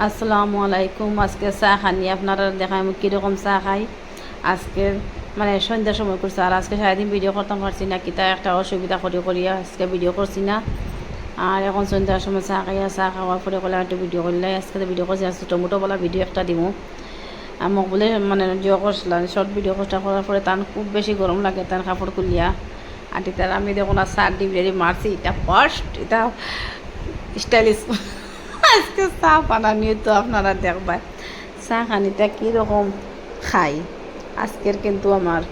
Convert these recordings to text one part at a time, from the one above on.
আসসালামু আলাইকুম। আজকে চা খানি আপনারা দেখাই আমি কীরকম চা খাই। আজকে মানে সন্ধ্যার সময় করছি, আর আজকে সারাদিন ভিডিও করতে পারছি না, কিতা একটা অসুবিধা করিয়া আজকে ভিডিও করছি না। আর এখন সন্ধ্যার সময় চা খাইয়া চা খাওয়ার পরে করলে একটু ভিডিও করলে আজকে তো ভিডিও করছি। আজকে টমেটো বলা ভিডিও একটা দিব। আর মোক বলে মানে জিও করছিলাম শর্ট ভিডিও করার পরে তার খুব বেশি গরম লাগে, তার কাপড় খুলিয়া আর তার আমি দেখুন আর চার ডিগ্রি মারছি। এটা ফার্স্ট, এটা স্টাইলিশ আজকে চা বানানিও তো আপনারা দেখবেন চা খানিটা কীরকম খাই। আজকের কিন্তু আমার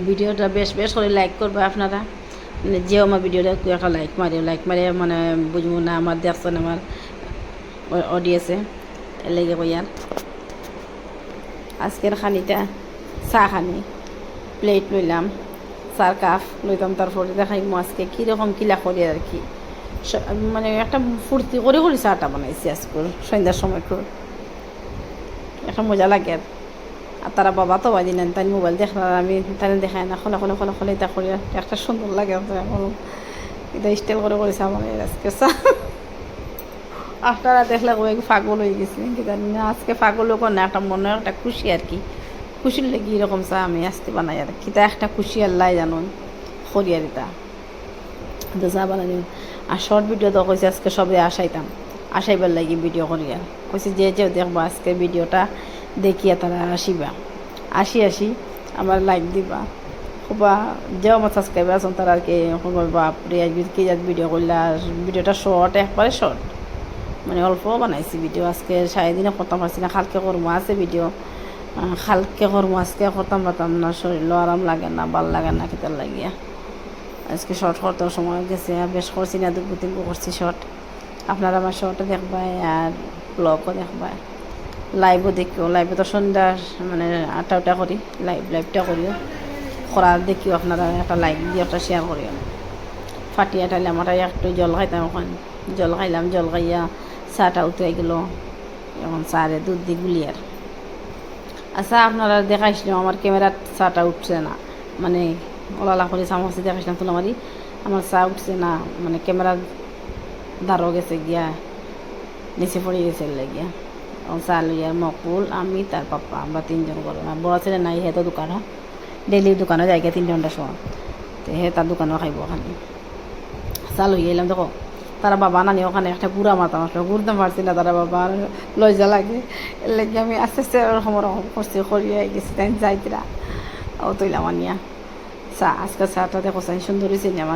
ভিডিওটা বেশ করে লাইক করবে আপনারা, মানে যেও আমার ভিডিওটা একটা লাইক মারে মানে বুঝবো না আমার দেখছেন আমার অডিয়েন্সে লেগে কইয়ার। আজকের খানিটা চা খানি প্লেট লইলাম, চার কাপ লইতাম, তারপরে দেখাইমো আজকে কীরকম কিলা করি আর কি। মানে একটা ফুর্তি করে চাটা বানাইছি আজকে সন্ধ্যার সময় করে, একটা মজা লাগে। আর তারা বাবা তো বাজি নেন, তাই মোবাইল দেখলাম আমি তাই দেখায় না, খোলা এটা করে একটা সুন্দর লাগে। এটা স্টাইল করে চা বানাই আজকে চা। আপনারা দেখলে কয়েক পাগল হয়ে গেছি কি জানি না, আজকে পাগলও করে না, একটা মনে একটা খুশি আর কি। খুশির লেগে এরকম চা আমি আজকে বানাই আর কিতা একটা খুশি আল্লাহ জানুন করিয়ার এটা তো চা বানানি। আর শর্ট ভিডিও তো কইছে আজকে সবে আসাইবার লাগি ভিডিও করিয়া কইছে যে দেখবো আজকে ভিডিওটা দেখিয়া তারা আসি আমার লাইক দিবা খুবা। যেও আমার সাবস্ক্রাইবার আছেন তারা আর কি বাপরে কি ভিডিও করলে। আর ভিডিওটা শর্ট, একবারে শর্ট, মানে অল্প বানাইছি ভিডিও। আজকে সারাদিনে করতাম পারছি না, খালকে করবো আছে ভিডিও, খালকে করবো আজকে করতাম পারতাম না, শরীরও আরাম লাগে না, ভাল লাগে না কিতার লাগিয়া। আজকে শর্ট করতে সময় গেছে, বেশ করছি না, 2-3 করছি শর্ট। আপনারা আমার শর্টও দেখবাই আর ব্লগও দেখবাই, লাইভও দেখিও। লাইভে তো সন্ধ্যা মানে 8টা করি লাইভটা করিও, করার দেখিও আপনারা একটা লাইক দিয়ে একটা শেয়ার করিও। ফাটিয়া টাইলে আমার একটু জল খাইতাম, ওখানে জল খাইলাম, জল খাইয়া চাটা উঠে গেল। এখন চারে দুধ দিয়ে গুলিয়ার। আচ্ছা আপনারা দেখাইছিলাম আমার ক্যামেরার চাটা উঠছে না, মানে ওলালা করে চামচ দেখাইছিলাম তো আমার চা উঠছে না, মানে ক্যামেরার ধারও গেছে গিয়া নিচে পড়ে গেছে গিয়া। চা লইয়া মকুল আমি তার পাপ্পা আমরা 3জন করো। আর বড় ছেলে নাই, হে তো দোকানও ডেলির দোকানও যাই গিয়া 3 ঘন্টার সময়, তো হে তার দোকানও খাইব ওখানে। চা লইয়া এলাম দেখো, তারা বাবা নানি ওখানে একটা গুড়া মাথা আসলো, ঘুরতে পারছি না, তারা বাবা লজ্জা লাগে। এর লাগে আমি আস্তে আস্তে ওরকম করছি, করিয়া গেছি তাই যাইতরা ও তৈলাম আনিয়া চা। আজকে চাটা দেখো চাই সুন্দর হয়েছে আমার।